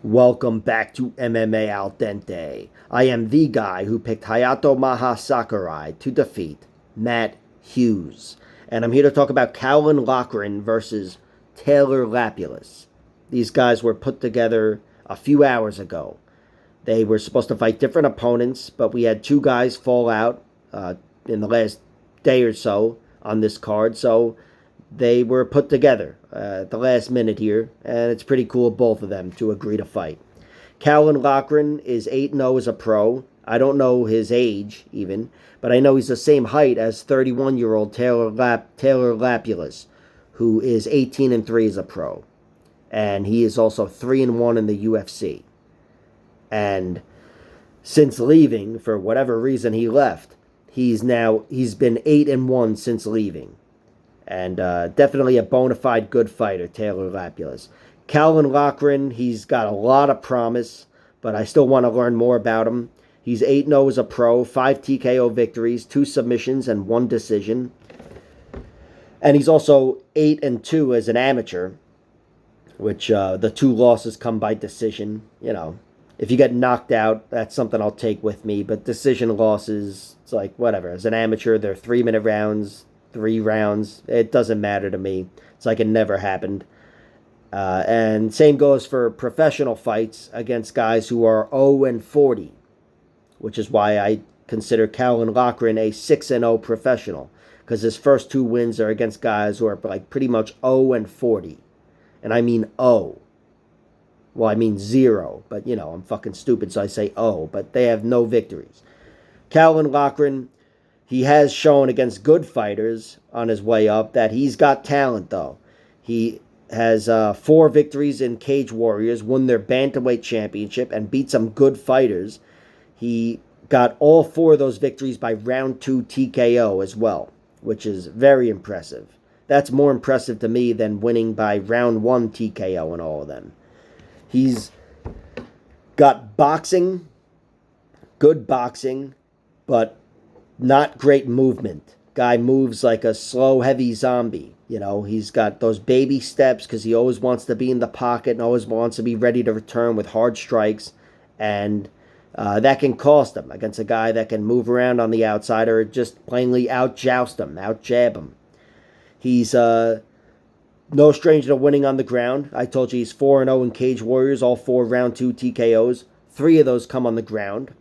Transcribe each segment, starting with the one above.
Welcome back to MMA Al Dente. I am the guy who picked Hayato Maha Sakurai to defeat Matt Hughes. And I'm here to talk about Caolan Lochran versus Taylor Lapilus. These guys were put together a few hours ago. They were supposed to fight different opponents, but we had two guys fall out in the last day or so on this card. So they were put together at the last minute here, and it's pretty cool of both of them to agree to fight. Caolan Lochran is 8-0 as a pro. I don't know his age even, but I know he's the same height as 31-year-old Taylor Lapilus, who is 18-3 as a pro. And he is also 3-1 in the UFC. And since leaving, for whatever reason he left, he's been 8-1 since leaving. And definitely a bona fide good fighter, Taylor Lapilus. Caolan Lochran, he's got a lot of promise, but I still want to learn more about him. He's 8-0 as a pro, 5 TKO victories, 2 submissions, and 1 decision. And he's also 8-2 as an amateur, which the 2 losses come by decision. You know, if you get knocked out, that's something I'll take with me. But decision losses, it's like, whatever. As an amateur, they're 3-minute rounds, 3 rounds. It doesn't matter to me. It's like it never happened. And same goes for professional fights against guys who are 0-40, which is why I consider Caolan Lochran a 6-0 professional, because his first 2 wins are against guys who are like pretty much 0-40. And I mean 0. Well, I mean 0, but you know, I'm fucking stupid, so I say 0, but they have no victories. Caolan Lochran, he has shown against good fighters on his way up that he's got talent, though. He has 4 victories in Cage Warriors, won their bantamweight championship, and beat some good fighters. He got all 4 of those victories by round 2 TKO as well, which is very impressive. That's more impressive to me than winning by round 1 TKO in all of them. He's got boxing, good boxing, but not great movement. Guy moves like a slow, heavy zombie. You know, he's got those baby steps because he always wants to be in the pocket and always wants to be ready to return with hard strikes. And that can cost him against a guy that can move around on the outside or just plainly out-joust him, out-jab him. He's no stranger to winning on the ground. I told you he's 4-0 in Cage Warriors, all 4 round 2 TKOs. 3 of those come on the ground.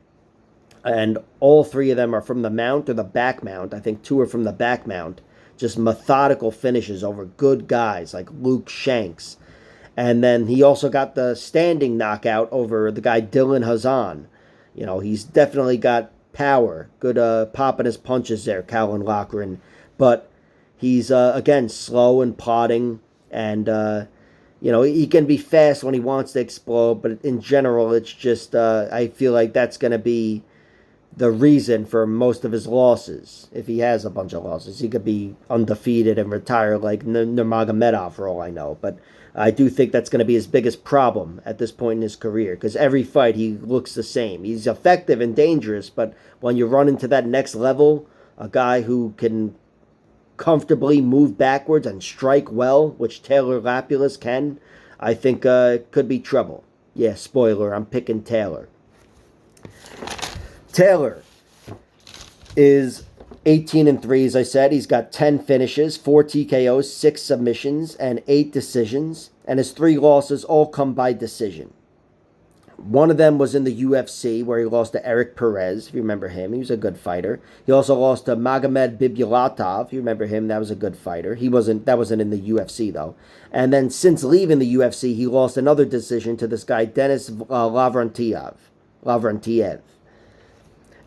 And all 3 of them are from the mount or the back mount. I think 2 are from the back mount. Just methodical finishes over good guys like Luke Shanks. And then he also got the standing knockout over the guy Dylan Hazan. You know, he's definitely got power. Good popping his punches there, Caolan Lochran. But he's, again, slow and potting. And, you know, he can be fast when he wants to explode. But in general, it's just, I feel like that's going to be the reason for most of his losses. If he has a bunch of losses, he could be undefeated and retire like Nurmagomedov for all I know. But I do think that's going to be his biggest problem at this point in his career, because every fight he looks the same. He's effective and dangerous, but when you run into that next level, a guy who can comfortably move backwards and strike well, which Taylor Lapilus can, I think it could be trouble. Yeah, spoiler, I'm picking Taylor. Taylor is 18-3, as I said. He's got 10 finishes, 4 TKOs, 6 submissions, and 8 decisions. And his 3 losses all come by decision. One of them was in the UFC, where he lost to Eric Perez, if you remember him. He was a good fighter. He also lost to Magomed Bibulatov, if you remember him. That was a good fighter. That wasn't in the UFC, though. And then since leaving the UFC, he lost another decision to this guy, Denis Lavrentiev.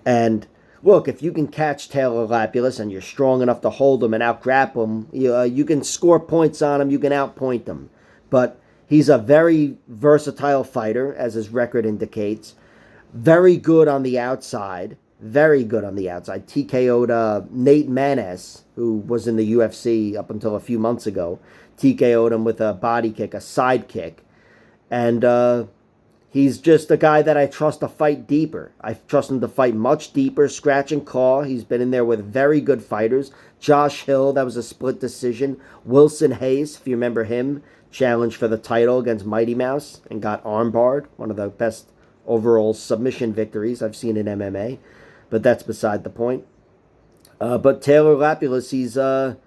And look, if you can catch Taylor Lapilus and you're strong enough to hold him and out-grapple him, you can score points on him, you can outpoint him. But he's a very versatile fighter, as his record indicates. Very good on the outside. Very good on the outside. TKO'd Nate Maness, who was in the UFC up until a few months ago. TKO'd him with a body kick, a side kick. And he's just a guy that I trust to fight deeper. I trust him to fight much deeper, scratch and claw. He's been in there with very good fighters. Josh Hill, that was a split decision. Wilson Hayes, if you remember him, challenged for the title against Mighty Mouse and got armbarred, one of the best overall submission victories I've seen in MMA, but that's beside the point. But Taylor Lapilus, he's a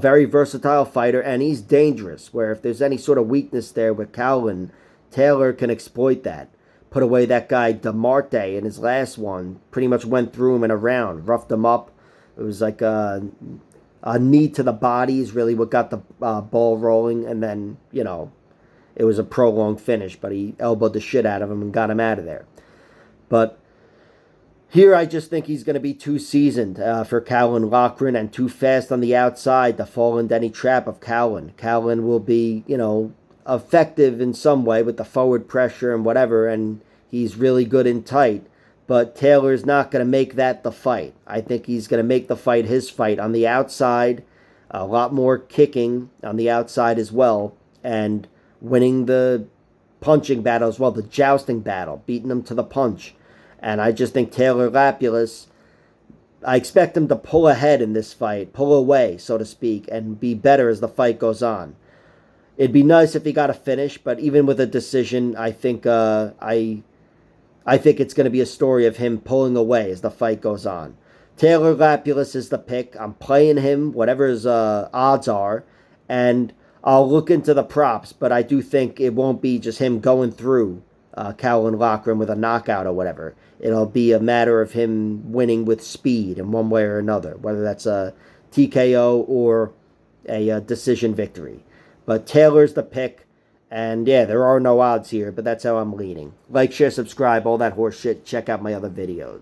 very versatile fighter, and he's dangerous, where if there's any sort of weakness there with Caolan, Taylor can exploit that. Put away that guy DeMarte in his last one, pretty much went through him in a round, roughed him up. It was like a knee to the body is really what got the ball rolling, and then, it was a prolonged finish, but he elbowed the shit out of him and got him out of there. But here I just think he's going to be too seasoned for Caolan Lochran and too fast on the outside to fall into any trap of Caolan. Caolan will be, effective in some way with the forward pressure and whatever, and he's really good in tight. But Taylor's not going to make that the fight. I think he's going to make the fight his fight on the outside, a lot more kicking on the outside as well, and winning the punching battle as well, the jousting battle, beating him to the punch. And I just think Taylor Lapilus, I expect him to pull ahead in this fight, pull away, so to speak, and be better as the fight goes on. It'd be nice if he got a finish, but even with a decision, I think I think it's going to be a story of him pulling away as the fight goes on. Taylor Lapilus is the pick. I'm playing him, whatever his odds are, and I'll look into the props, but I do think it won't be just him going through Caolan Lochran with a knockout or whatever. It'll be a matter of him winning with speed in one way or another, whether that's a TKO or a decision victory. But Taylor's the pick, and yeah, there are no odds here, but that's how I'm leaning. Like, share, subscribe, all that horse shit. Check out my other videos.